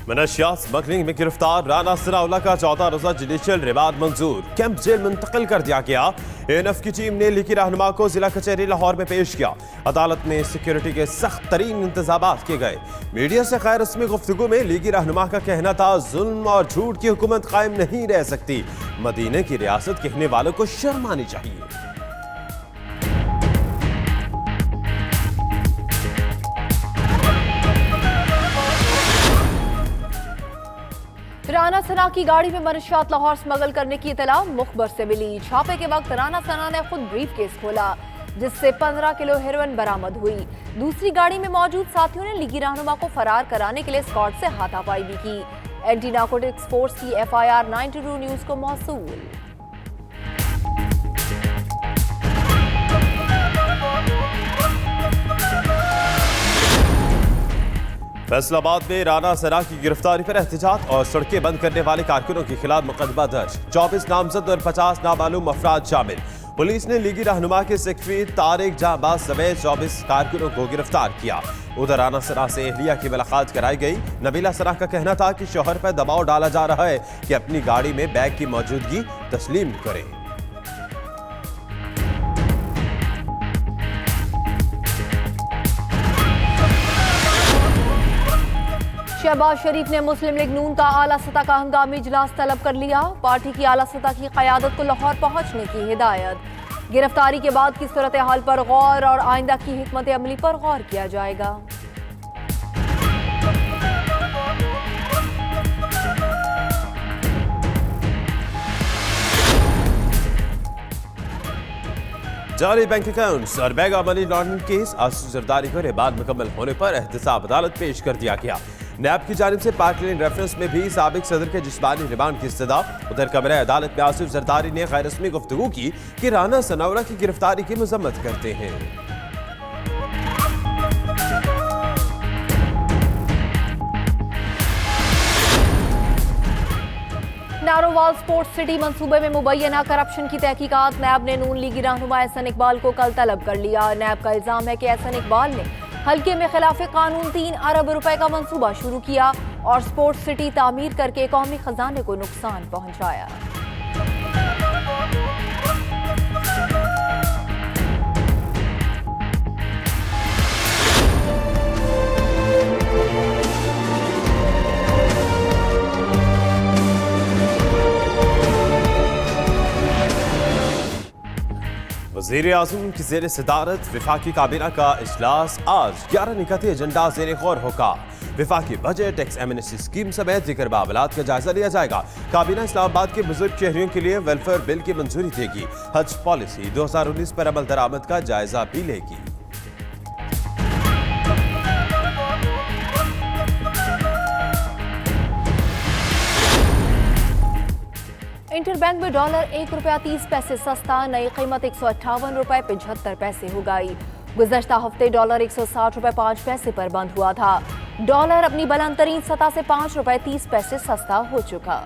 मनशियात smuggling में गिरफ्तार राना सनाउल्लाह का 14 रोजा जुडिशियल रिमांड मंजूर, कैंप जेल मुंतकिल कर दिया गया। एएनएफ की टीम ने लीगी रहनुमा को जिला कचहरी लाहौर में पेश किया। अदालत में सिक्योरिटी के सख्त तरीन इंतजाम किए गए। मीडिया से गैर रस्मी गुफ्तगू में लीगी रहनुमा का कहना था, जुल्म और झूठ की हुकूमत कायम नहीं रह सकती, मदीने की रियासत कहने वालों को शर्म आनी चाहिए। राना सना की गाड़ी में मनशियात लाहौर स्मगल करने की इतला मुखबर से मिली। छापे के वक्त राना सना ने खुद ब्रीफकेस खोला, जिससे 15 किलो हेरोइन बरामद हुई। दूसरी गाड़ी में मौजूद साथियों ने लीगी रहनुमा को फरार कराने के लिए स्क्वाड से हाथापाई भी की। एंटी नार्कोटिक्स फोर्स की FIR 92 न्यूज को मौसूल। फैसलाबाद में राना सना की गिरफ्तारी पर एहतजाज और सड़कें बंद करने वाले कारकुनों के खिलाफ मुकदमा दर्ज। 24 नामजद और 50 नामालूम अफराद शामिल। पुलिस ने लीगी रहनुमा के सेक्रेटरी तारिक जहांबाज समेत 24 कारकुनों को गिरफ्तार किया। उधर राना सना से एहलिया की मुलाकात कराई गई। नबीला सना का कहना था कि शौहर पर दबाव डाला जा रहा है कि अपनी गाड़ी में बैग की मौजूदगी तस्लीम करें। शहबाज शरीफ ने मुस्लिम लीग नून का आला सतह का हंगामी इजलास तलब कर लिया। पार्टी की आला सतह की क़यादत को लाहौर पहुंचने की हिदायत। गिरफ्तारी के बाद की सूरत हाल पर गौर और आइंदा की हिकमत अमली पर गौर किया जाएगा। जारी बैंक अकाउंट्स और mega money laundering case Asif Zardari को रिमांड मुकम्मल होने पर एहतसाब अदालत पेश कर दिया गया। नैब की जानिब से पार्क लेन रेफरेंस में भी साबिक सदर के जिस्मानी रिमांड की इस्तदा। उधर कमरे अदालत में आसिफ जरदारी ने गैर रस्मी गुफ्तगू की कि राना सनाउल्लाह की गिरफ्तारी की मजम्मत करते हैं। नारोवाल स्पोर्ट्स सिटी मंसूबे में मुबैना करप्शन की तहकीकात। नैब ने नून लीगी रहनुमा एहसन इकबाल को कल तलब कर लिया। नैब का इल्जाम है कि एहसन इकबाल ने हल्के में खिलाफ कानून 3 अरब रुपए का मंसूबा शुरू किया और स्पोर्ट्स सिटी तामीर करके कौमी खजाने को नुकसान पहुंचाया। वज़ीर आज़म की ज़ेर सदारत विफाकी काबीना का इजलास आज 11 निकाती एजेंडा ज़ेर गौर होगा। विफाकी बजट, टैक्स एमनेस्टी स्कीम समेत जिक्र मामलात का जायजा लिया जाएगा। काबीना इस्लामाबाद के बुजुर्ग शहरियों के लिए वेलफेयर बिल की मंजूरी देगी। हज पॉलिसी 2019 पर अमल दरामद का जायजा भी लेगी। इंटर बैंक में डॉलर 1 रुपया 30 पैसे सस्ता, नई कीमत 158 रुपए 75 पैसे हो गई। गुज़श्ता हफ्ते डॉलर 160 रुपए 5 पैसे पर बंद हुआ था। डॉलर अपनी बुलंद तरीन सतह से 5 रुपए 30 पैसे सस्ता हो चुका।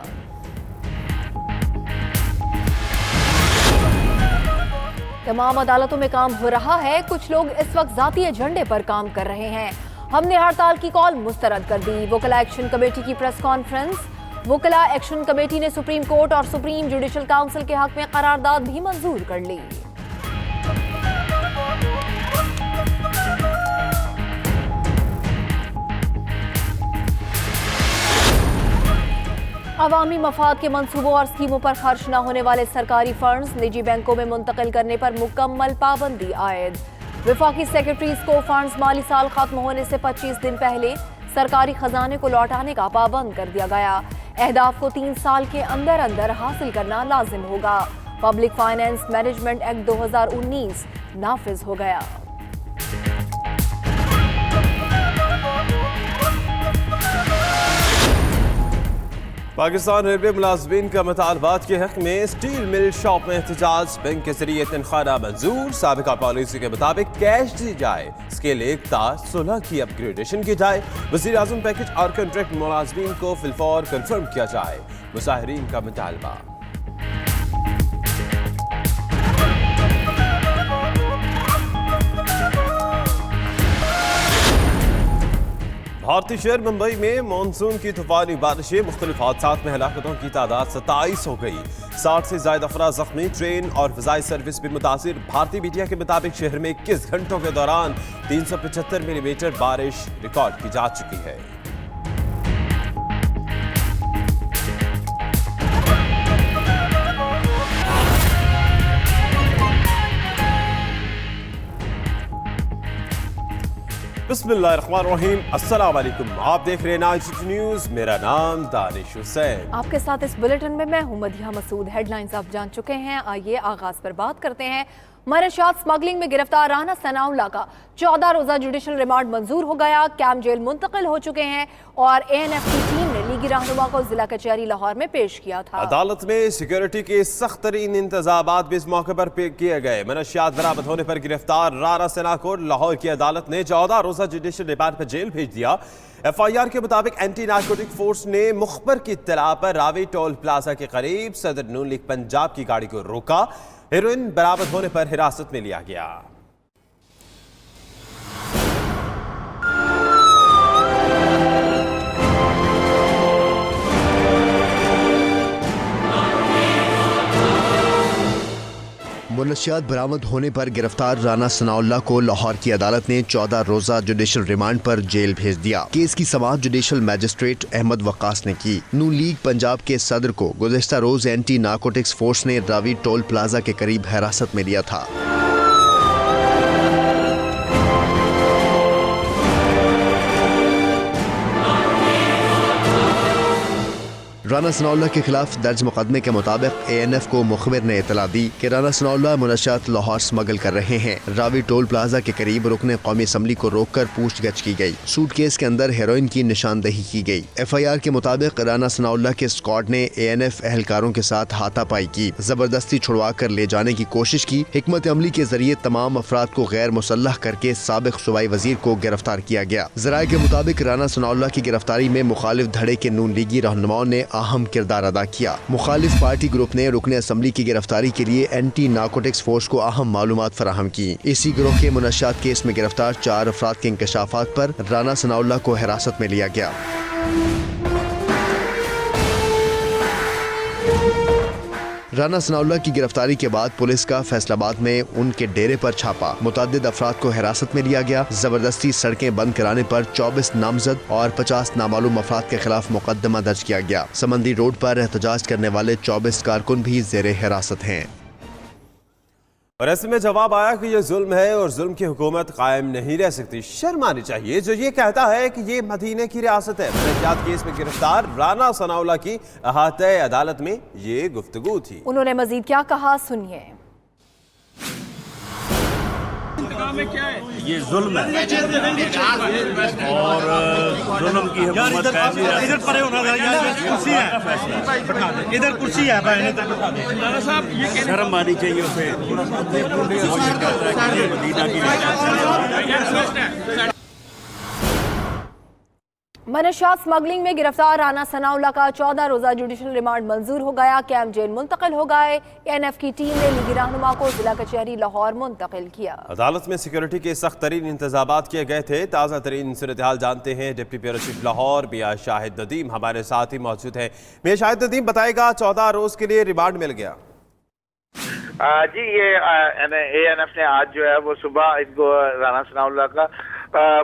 तमाम अदालतों में काम हो रहा है। कुछ लोग इस वक्त जाती एजेंडे पर काम कर रहे हैं। हमने हड़ताल की कॉल मुस्तरद कर दी। वकला एक्शन कमेटी की प्रेस कॉन्फ्रेंस। वकला एक्शन कमेटी ने सुप्रीम कोर्ट और सुप्रीम जुडिशल काउंसिल के हक में करारदाद भी मंजूर कर ली। अवामी मफाद के मंसूबों और स्कीमों पर खर्च न होने वाले सरकारी फंड्स निजी बैंकों में मुंतकिल करने पर मुकम्मल पाबंदी आयद। वफाकी सेक्रेटरीज को फंड्स माली साल खत्म होने से 25 दिन पहले सरकारी खजाने को लौटाने का पाबंद कर दिया गया। अहदाफ को 3 साल के अंदर अंदर हासिल करना लाजिम होगा। पब्लिक फाइनेंस मैनेजमेंट एक्ट 2019 नाफिज हो गया। पाकिस्तान रेलवे मुलाजमीन का मुतालबात के हक में स्टील मिल शॉप में एहतजाज। बैंक के जरिए तनख्वाह मंजूर, साबिका पॉलिसी के मुताबिक कैश दी जाए। स्केल 1 ता 16 की अपग्रेडेशन की जाए। वज़ीर आज़म पैकेज और कॉन्ट्रैक्ट मुलाजमीन को फिलफौर कन्फर्म किया जाए। मुजाहिरीन का मुतालबा। भारतीय शहर मुंबई में मानसून की तूफानी बारिशें, मुख्तलिफ हादसात में हलाकतों की तादाद 27 हो गई। 60 से ज्यादा अफराद जख्मी, ट्रेन और फजाई सर्विस भी मुतासिर। भारतीय मीडिया के मुताबिक शहर में 21 घंटों के दौरान 375 मिलीमीटर बारिश रिकॉर्ड की जा चुकी है। बिस्मिल्लाहिर्रहमानिर्रहीम, अस्सलाम वालेकुम। आप देख रहे हैं नाइट न्यूज। मेरा नाम दानिश हुसैन। आपके साथ इस बुलेटिन में मैं हूं मदिया मसूद। हेडलाइंस आप जान चुके हैं, आइए आगाज पर बात करते हैं। मनशियात स्मगलिंग में गिरफ्तार राना सनाउल्लाह का 14 रोजा जुडिशल रिमांड मंजूर हो गया। कैंप जेल मुंतकिल हो चुके हैं और ANF की टीम ने लीगी रहनुमा को जिला कचहरी लाहौर में पेश किया था। अदालत में सिक्योरिटी के सख्त तरीन इंतजामात भी इस मौके पर किए गए। मनशियात बरामद होने पर गिरफ्तार राना सना को लाहौर की अदालत ने 14 रोजा जुडिशल रिमांड पर जेल भेज दिया। FIR के मुताबिक एंटी नार्कोटिक फोर्स ने मुखबर की इत्तला पर रावी टोल प्लाजा के करीब सदर नून लीग पंजाब की गाड़ी को रोका। हेरोइन बरामद होने पर हिरासत में लिया गया। मुनशियात बरामद होने पर गिरफ्तार राना सनाउल्लाह को लाहौर की अदालत ने 14 रोजा जुडिशल रिमांड पर जेल भेज दिया। केस की समाअत जुडिशल मैजिस्ट्रेट अहमद वक्कास ने की। नून लीग पंजाब के सदर को गुज़िश्ता रोज एंटी नार्कोटिक्स फोर्स ने रावी टोल प्लाजा के करीब हिरासत में लिया था। राना सनाउल्लाह के खिलाफ दर्ज मुकदमे के मुताबिक ANF को मुखबिर ने इतला दी कि राना सनाउल्लाह मुनशियात लाहौर स्मगल कर रहे हैं। रावी टोल प्लाजा के करीब रुकने कौमी असम्बली को रोककर पूछगछ की गई। सूटकेस के अंदर हेरोइन की निशानदही की गई। FIR के मुताबिक राना सनाउल्लाह के स्क्वाड ने ANF एहलकारों के साथ हाथापाई की, जबरदस्ती छुड़वा कर ले जाने की कोशिश की। हिकमत अमली के जरिए तमाम अफराद को गैर मुसल्लह करके साबिक सूबाई वजीर को गिरफ्तार किया गया। जराये के मुताबिक राना सनाउल्लाह की गिरफ्तारी में मुखालिफ धड़े के नून लीगी रहनुमाओं ने अहम किरदार अदा किया। मुखालिफ पार्टी ग्रुप ने रुकने असम्बली की गिरफ्तारी के लिए एंटी नार्कोटिक्स फोर्स को अहम मालूमात फराहम की। इसी गिरोह के मुनशियात केस में गिरफ्तार 4 अफराद के इंकशाफात पर राना सनाउल्लाह को हिरासत में लिया गया। राना सनाउल्लाह की गिरफ्तारी के बाद पुलिस का फैसलाबाद में उनके डेरे पर छापा। मुतअद्दिद अफराद को हिरासत में लिया गया। जबरदस्ती सड़कें बंद कराने पर 24 नामजद और 50 नामालूम अफराद के खिलाफ मुकदमा दर्ज किया गया। समंदी रोड पर एहतजाज करने वाले 24 कारकुन भी जेरे हिरासत हैं। और ऐसे में जवाब आया कि ये जुल्म है और जुल्म की हुकूमत कायम नहीं रह सकती। शर्म आनी चाहिए जो ये कहता है कि ये मदीने की रियासत है। मनशियात केस में गिरफ्तार राना सनाउल्लाह की अहाते अदालत में ये गुफ्तगू थी। उन्होंने मजीद क्या कहा, सुनिए। ये जुल्म है और जुल्म की हुकूमत कैसी है। इधर परे होना कुर्सी है, इधर कुर्सी है भाई, शर्म आनी चाहिए उसे। मदीना की मनशियात स्मगलिंग में गिरफ्तार राना सनाउल्लाह का 14 रोजा जुडिशल रिमांड मंजूर हो गया। कैंप जेल मुंतकिल हो गए। ANF की टीम ने लीगी रहनुमा को जिला कचहरी लाहौर मुंतकिल किया। अदालत में सिक्योरिटी के सख्त तरीन इंतजामात किए गए थे। ताज़ा तरीन सूरत हाल जानते हैं डिप्टी ब्यूरो चीफ लाहौर मियां शाहिद नदीम हमारे साथ ही मौजूद हैं। मियां शाहिद नदीम, बताएगा 14 रोज के लिए रिमांड मिल गया। जी, ये ANF ने आज जो है वो सुबह इनको राना सनाउल्लाह का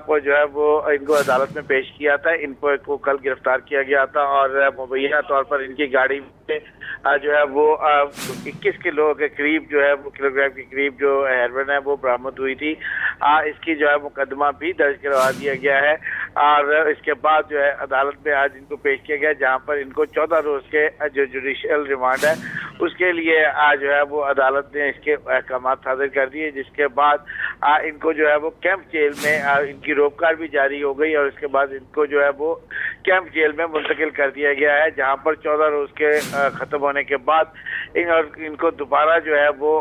को जो है वो इनको अदालत में पेश किया था। इनको को कल गिरफ्तार किया गया था और मुबैना तौर पर इनकी गाड़ी में जो है वो 21 किलो के करीब जो है वो किलोग्राम के करीब जो हेरोइन है वो बरामद हुई थी। इसकी जो है मुकदमा भी दर्ज करवा दिया गया है और इसके बाद जो है अदालत में आज इनको पेश किया गया, जहां पर इनको 14 रोज के जो जुडिशियल रिमांड है उसके लिए आज जो है वो अदालत ने इसके अहकाम सादर कर दिए। जिसके बाद इनको जो है वो कैंप जेल में इनकी रोककार भी जारी हो गई और इसके बाद इनको जो है वो कैंप जेल में मुंतकिल कर दिया गया है, जहां पर 14 रोज के खत्म होने के बाद इनको दोबारा जो है वो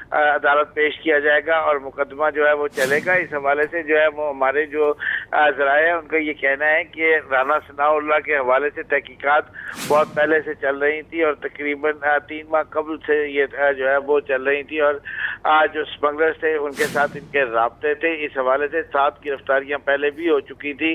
अदालत पेश किया जाएगा और मुकदमा जो है वो चलेगा। इस हवाले से जो है वो हमारे जो ज़राए हैं उनका ये कहना है कि राना सनाउल्लाह के हवाले से तहकीकात बहुत पहले से चल रही थी और तकरीबन 3 माह कबल से ये जो है वो चल रही थी और जो स्मगलर्स थे उनके साथ इनके राब्ते थे। इस हवाले से 7 गिरफ्तारियां पहले भी हो चुकी थी